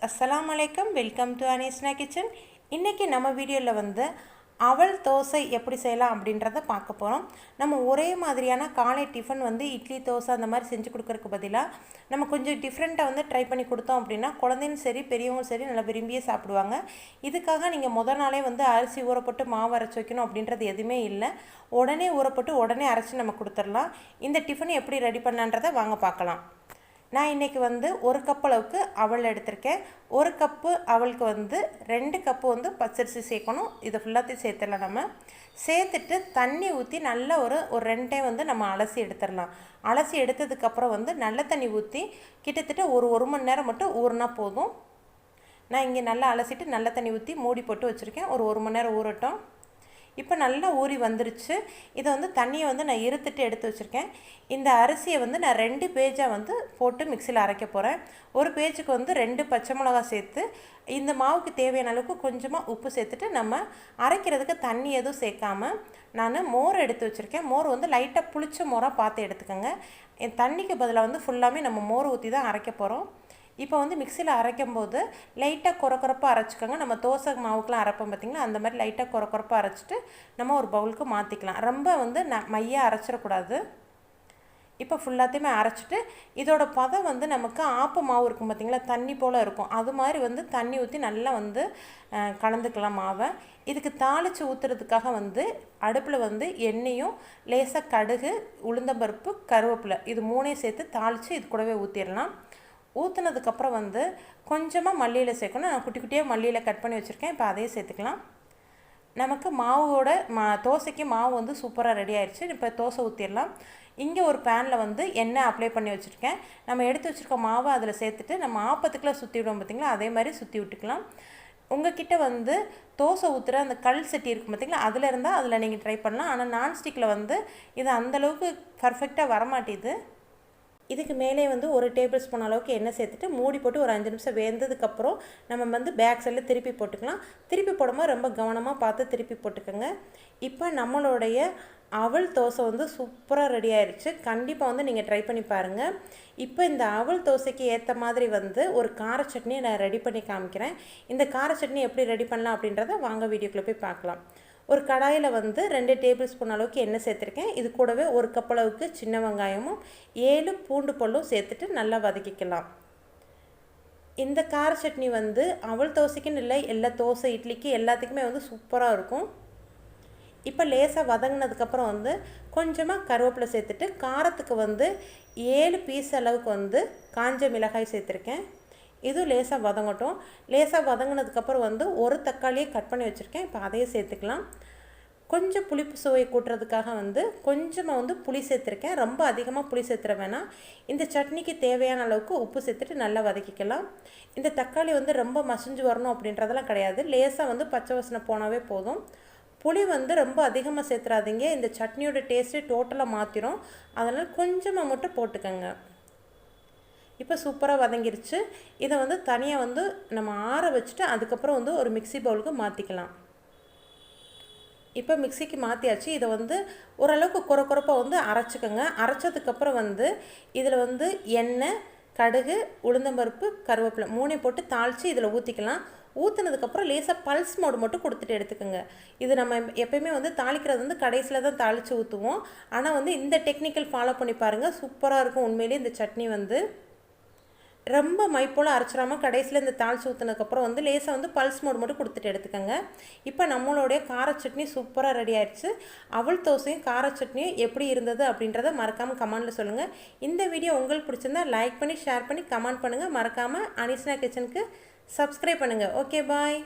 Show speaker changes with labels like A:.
A: अस्सलाम वालेकुम welcome to அனீஸ்னா kitchen. இன்றைக்கி நம்ம வீடியோவில் வந்து அவல் தோசை எப்படி செய்யலாம் அப்படின்றத பார்க்க போகிறோம். நம்ம ஒரே மாதிரியான காலை டிஃபன் வந்து இட்லி தோசை அந்த மாதிரி செஞ்சு கொடுக்கறதுக்கு பதிலாக நம்ம கொஞ்சம் டிஃப்ரெண்ட்டாக வந்து ட்ரை பண்ணி கொடுத்தோம் அப்படின்னா குழந்தையும் சரி பெரியவங்களும் சரி நல்லா விரும்பியே சாப்பிடுவாங்க. இதுக்காக நீங்கள் முதல் நாளே வந்து அரிசி ஊறப்பட்டு மாவு அரைச்சி வைக்கணும் அப்படின்றது எதுவுமே இல்லை. உடனே ஊறப்பட்டு உடனே அரைச்சி நம்ம கொடுத்துடலாம். இந்த டிஃபன் எப்படி ரெடி பண்ணன்றதை வாங்க பார்க்கலாம். நான் இன்றைக்கி வந்து ஒரு கப் அளவுக்கு அவல் எடுத்திருக்கேன். ஒரு கப்பு அவளுக்கு வந்து 2 கப்பு வந்து பச்சரிசி சேர்க்கணும். இதை ஃபுல்லாத்தையும் சேர்த்துடலாம். நம்ம சேர்த்துட்டு தண்ணி ஊற்றி நல்லா ஒரு 2 டைம் வந்து நம்ம அலசி எடுத்துடலாம். அலசி எடுத்ததுக்கப்புறம் வந்து நல்ல தண்ணி ஊற்றி கிட்டத்தட்ட ஒரு மணி நேரம் மட்டும் ஊறினா போதும். நான் இங்கே நல்லா அலசிட்டு நல்ல தண்ணி ஊற்றி மூடி போட்டு வச்சுருக்கேன். ஒரு மணி நேரம் ஊறட்டும். இப்போ நல்லா ஊறி வந்துருச்சு. இதை வந்து தண்ணியை வந்து நான் இருத்துட்டு எடுத்து வச்சுருக்கேன். இந்த அரிசியை வந்து நான் 2 பேஜாக வந்து போட்டு மிக்சியில் அரைக்க போகிறேன். ஒரு பேஜுக்கு வந்து 2 பச்சை மிளகா சேர்த்து இந்த மாவுக்கு தேவையான அளவுக்கு கொஞ்சமாக உப்பு சேர்த்துட்டு நம்ம அரைக்கிறதுக்கு தண்ணி எதுவும் சேர்க்காமல் நான் மோர் எடுத்து வச்சுருக்கேன். மோர் வந்து லைட்டாக புளிச்ச மோராக பார்த்து எடுத்துக்கோங்க. என் தண்ணிக்கு பதிலாக வந்து ஃபுல்லாமே நம்ம மோர் ஊற்றி தான் அரைக்க போகிறோம். இப்போ வந்து மிக்சியில் அரைக்கும் போது லைட்டாக கொரப்பாக அரைச்சிக்கோங்க. நம்ம தோசை மாவுக்கெலாம் அரைப்போம் பார்த்திங்களா, அந்த மாதிரி லைட்டாக கொரப்பாக அரைச்சிட்டு நம்ம ஒரு பவுலுக்கு மாற்றிக்கலாம். ரொம்ப வந்து மையாக அரைச்சிடக்கூடாது. இப்போ ஃபுல்லாத்தையுமே அரைச்சிட்டு இதோட பதம் வந்து நமக்கு ஆப்ப மாவு இருக்கும் பார்த்திங்களா, தண்ணி போல் இருக்கும். அது மாதிரி வந்து தண்ணி ஊற்றி நல்லா வந்து கலந்துக்கலாம் மாவை. இதுக்கு தாளித்து ஊற்றுறதுக்காக வந்து அடுப்பில் வந்து எண்ணெயும் லேசாக கடுகு, உளுந்தம்பருப்பு, கருவேப்பிலை இது 3ஐயும் சேர்த்து தாளித்து இது கூடவே ஊற்றிடலாம். ஊற்றுனதுக்கப்புறம் வந்து கொஞ்சமாக மல்லியில் சேர்க்கணும். நான் குட்டி குட்டியாக மல்லியில் கட் பண்ணி வச்சுருக்கேன். இப்போ அதையும் சேர்த்துக்கலாம். நமக்கு மாவோட தோசைக்கு மாவு வந்து சூப்பராக ரெடி ஆயிடுச்சு. இப்போ தோசை ஊற்றிடலாம். இங்கே ஒரு பேனில் வந்து எண்ணெய் அப்ளை பண்ணி வச்சுருக்கேன். நம்ம எடுத்து வச்சுருக்க மாவை அதில் சேர்த்துட்டு நம்ம ஆப்பத்துக்குள்ளே சுற்றி விடுவோம் பார்த்திங்களா, அதே மாதிரி சுற்றி விட்டுக்கலாம். உங்கள் கிட்டே வந்து தோசை ஊற்றுற அந்த கல் சட்டி இருக்கும் பார்த்திங்களா, அதில் இருந்தால் அதில் நீங்கள் ட்ரை பண்ணலாம். ஆனால் நான்ஸ்டிக்கில் வந்து இது அந்தளவுக்கு பர்ஃபெக்டாக வரமாட்டேது. இதுக்கு மேலே வந்து 1 டேபிள் ஸ்பூன் அளவுக்கு எண்ணெய் சேர்த்துட்டு மூடி போட்டு ஒரு 5 நிமிஷம் வெந்ததுக்கப்புறம் நம்ம வந்து பேக் சைடில் திருப்பி போட்டுக்கலாம். திருப்பி போடும்போது ரொம்ப கவனமாக பார்த்து திருப்பி போட்டுக்கோங்க. இப்போ நம்மளுடைய அவல் தோசை வந்து சூப்பராக ரெடி ஆயிடுச்சு. கண்டிப்பாக வந்து நீங்கள் ட்ரை பண்ணி பாருங்கள். இப்போ இந்த அவல் தோசைக்கு ஏற்ற மாதிரி வந்து ஒரு கார சட்னியை நான் ரெடி பண்ணி காமிக்கிறேன். இந்த கார சட்னி எப்படி ரெடி பண்ணலாம் அப்படின்றத வாங்க வீடியோக்குள்ளே போய் பார்க்கலாம். ஒரு கடாயில் வந்து 2 டேபிள் ஸ்பூன் அளவுக்கு எண்ணெய் சேர்த்துருக்கேன். இது கூடவே 1 கப் அளவுக்கு சின்ன வெங்காயமும் 7 பூண்டு பல்லும் சேர்த்துட்டு நல்லா வதக்கிக்கலாம். இந்த கார சட்னி வந்து அவல் தோசைக்குன்னு இல்லை, எல்லா தோசை இட்லிக்கு எல்லாத்துக்குமே வந்து சூப்பராக இருக்கும். இப்போ லேசாக வதங்கினதுக்கப்புறம் வந்து கொஞ்சமாக கருவேப்பிலை சேர்த்துட்டு காரத்துக்கு வந்து 7 பீஸ் அளவுக்கு வந்து காஞ்ச மிளகாய் சேர்த்துருக்கேன். இதுவும் லேசாக வதங்கட்டும். லேசாக வதங்கினதுக்கப்புறம் வந்து ஒரு தக்காளியை கட் பண்ணி வச்சுருக்கேன். இப்போ அதையே சேர்த்துக்கலாம். கொஞ்சம் புளிப்பு சுவையை கூட்டுறதுக்காக வந்து கொஞ்சமாக வந்து புளி சேர்த்துருக்கேன். ரொம்ப அதிகமாக புளி சேர்த்துற வேணாம். இந்த சட்னிக்கு தேவையான அளவுக்கு உப்பு சேர்த்துட்டு நல்லா வதக்கிக்கலாம். இந்த தக்காளி வந்து ரொம்ப மசிஞ்சு வரணும் அப்படின்றதெல்லாம் கிடையாது. லேசாக வந்து பச்சை வாசனை போனாவே போதும். புளி வந்து ரொம்ப அதிகமாக சேர்த்துறாதீங்க. இந்த சட்னியோட டேஸ்ட்டு டோட்டலாக மாற்றிடும். அதனால் கொஞ்சமாக மட்டும் போட்டுக்கோங்க. இப்போ சூப்பராக வதங்கிருச்சு. இதை வந்து தனியாக வந்து நம்ம ஆற வச்சுட்டு அதுக்கப்புறம் வந்து ஒரு மிக்சி பவுலுக்கு மாற்றிக்கலாம். இப்போ மிக்சிக்கு மாற்றியாச்சு. இதை வந்து ஓரளவுக்கு கொரப்பாக வந்து அரைச்சிக்கோங்க. அரைச்சதுக்கப்புறம் வந்து இதில் வந்து எண்ணெய், கடுகு, உளுந்தம்பருப்பு, கருவேப்பிலை 3ஐயும் போட்டு தாளித்து இதில் ஊற்றிக்கலாம். ஊற்றுனதுக்கப்புறம் லேசாக பல்ஸ் மோடு மட்டும் கொடுத்துட்டு எடுத்துக்கோங்க. இது நம்ம எப்போயுமே வந்து தாளிக்கிறது வந்து கடைசியில் தான் தாளித்து ஊற்றுவோம். ஆனால் வந்து இந்த டெக்னிக்கல் ஃபாலோ பண்ணி பாருங்கள், சூப்பராக இருக்கும். உண்மையிலே இந்த சட்னி வந்து ரொம்ப மைப்போல் அரைச்சிடாமல் கடைசியில் இந்த தாளித்து ஊற்றுனதுக்கப்புறம் வந்து லேசாக வந்து பல்ஸ் மோடு மட்டும் கொடுத்துட்டு எடுத்துக்கோங்க. இப்போ நம்மளுடைய கார சட்னி சூப்பராக ரெடி ஆயிடுச்சு. அவல் தோசையும் கார சட்னியும் எப்படி இருந்தது அப்படின்றத மறக்காமல் கமெண்டில் சொல்லுங்கள். இந்த வீடியோ உங்களுக்கு பிடிச்சிருந்தா லைக் பண்ணி ஷேர் பண்ணி கமெண்ட் பண்ணுங்கள். மறக்காமல் அனிஸ்னா கிச்சனுக்கு சப்ஸ்கிரைப் பண்ணுங்கள். ஓகே, பாய்.